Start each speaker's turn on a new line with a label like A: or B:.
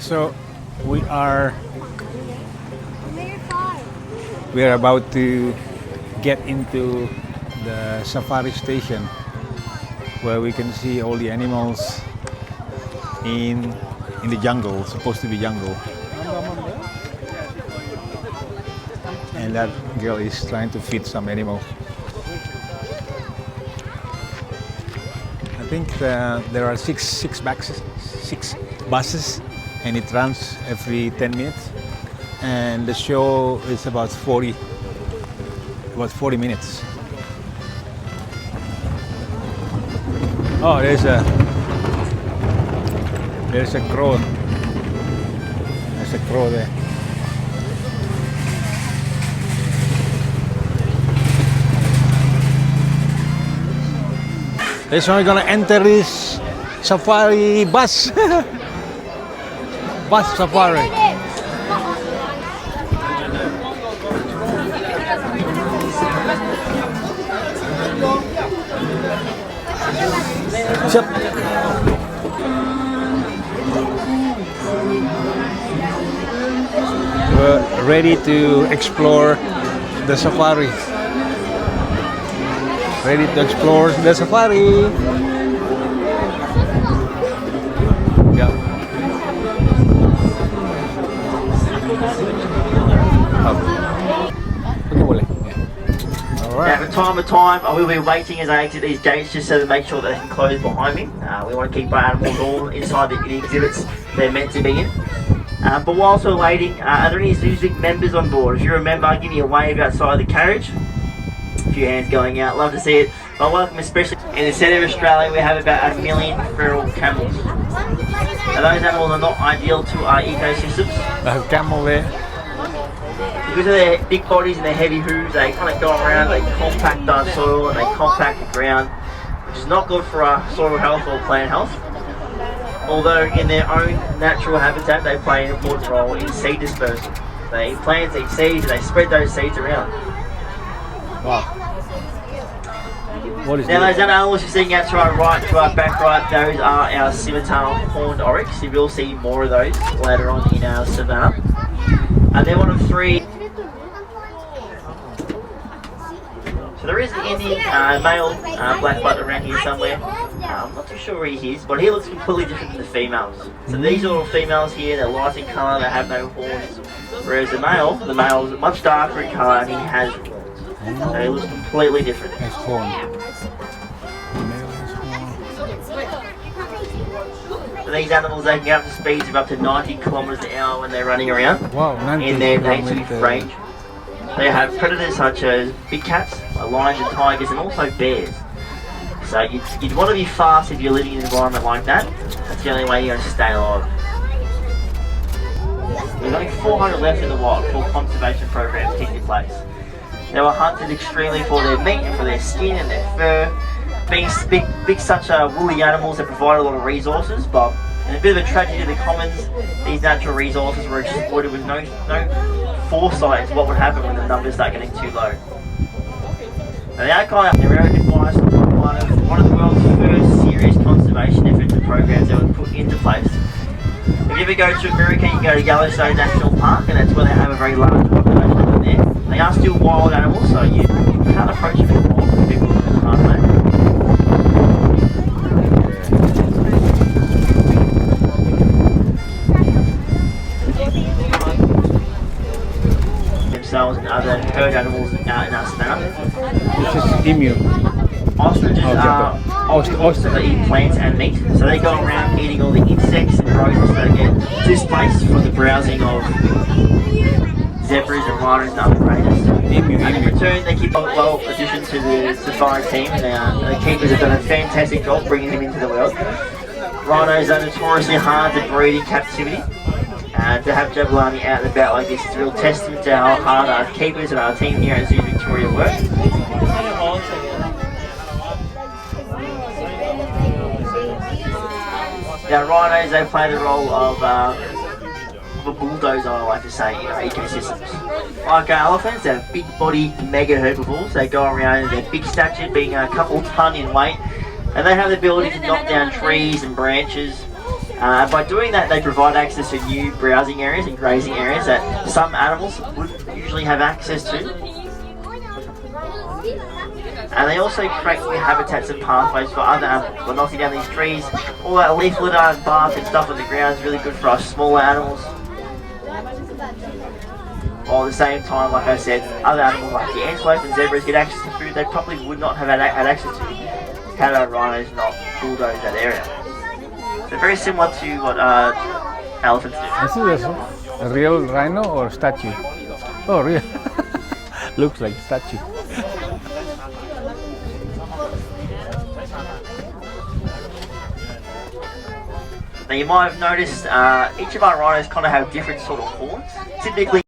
A: So we are about to get into the safari station where we can see all the animals in the jungle, supposed to be jungle. And that girl is trying to feed some animal. I think there are six buses, and it runs every 10 minutes. And the show is about 40 minutes. Oh, there's a crow. There's a crow there. This one we're gonna enter this safari bus. Bus safari. Yep. We're ready to explore the safari. Ready to explore the safari. Yeah.
B: Now, from time to time, I will be waiting as I exit these gates just so to make sure that they can close behind me. We want to keep our animals all inside the exhibits they're meant to be in. But whilst we're waiting, are there any Zuzig members on board? If you remember, give me a wave outside the carriage. A few hands going out, love to see it. But welcome especially in the centre of Australia, we have about 1 million feral camels. Now those animals are not ideal to our ecosystems.
A: I have camel there.
B: Because of their big bodies and their heavy hooves, they kind of go around, they compact our soil and they compact the ground, which is not good for our soil health or plant health. Although in their own natural habitat, they play an important role in seed dispersal. They plant these seeds and they spread those seeds around.
A: Wow. What is
B: now
A: this?
B: those animals you're seeing out to our right, to our back right, those are our scimitar horned oryx. You will see more of those later on in our savannah. And they're one of three. So there is an Indian male black butt around here somewhere. I'm not too sure where he is, but he looks completely different than the females. So these are all females here, they're light in colour, they have no horns. Whereas the male is much darker in colour and he has horns. So he looks completely different.
A: Has horn.
B: So these animals, they can get up to speeds of up to 90 kilometres an hour when they're running around.
A: Wow, 90
B: in their native range. They have predators such as big cats, like lions and tigers, and also bears. So you'd want to be fast if you're living in an environment like that. That's the only way you're going to stay alive. There's only 400 left in the wild before conservation programs take place. They were hunted extremely for their meat and for their skin and their fur. Being big such woolly animals that provide a lot of resources, but in a bit of a tragedy to the commons, these natural resources were exploited with no foresight into what would happen when the numbers start getting too low. Now the archive, the American bias, one of the world's first serious conservation efforts and programs that were put into place. If you ever go to America, you can go to Yellowstone National Park, and that's where they have a very large population in there. They are still wild animals, so you can't approach them anymore because people live in hard way. Themselves and other herd animals out in our savannah.
A: This is emu.
B: Ostriches are ostriches that eat plants and meat, so they go around eating all the insects and rodents that get displaced from the browsing of zebras and rhinos and other predators. And in return, they keep a well addition to the safari team, and the keepers have done a fantastic job bringing him into the world. Rhinos are notoriously hard to breed in captivity. To have Jabulani out and about like this is a real testament to how hard our keepers and our team here at Zoo Victoria work. Now rhinos, they play the role of a bulldozer, I like to say, in our ecosystems. Like elephants, they're big body mega herbivores. They go around in their big stature, being a couple ton in weight, and they have the ability to knock down trees and branches By doing that, they provide access to new browsing areas and grazing areas that some animals wouldn't usually have access to. And they also create new habitats and pathways for other animals. By knocking down these trees, all that leaf litter and bark and stuff on the ground is really good for us smaller animals. While at the same time, like I said, other animals like the antelope and zebras get access to food they probably would not have had access to had our rhinos not bulldozed that area. So very similar to what elephants do.
A: This is a real rhino or statue? Oh, real. Looks like statue.
B: Now you might have noticed each of our rhinos kind of have different sort of horns. Typically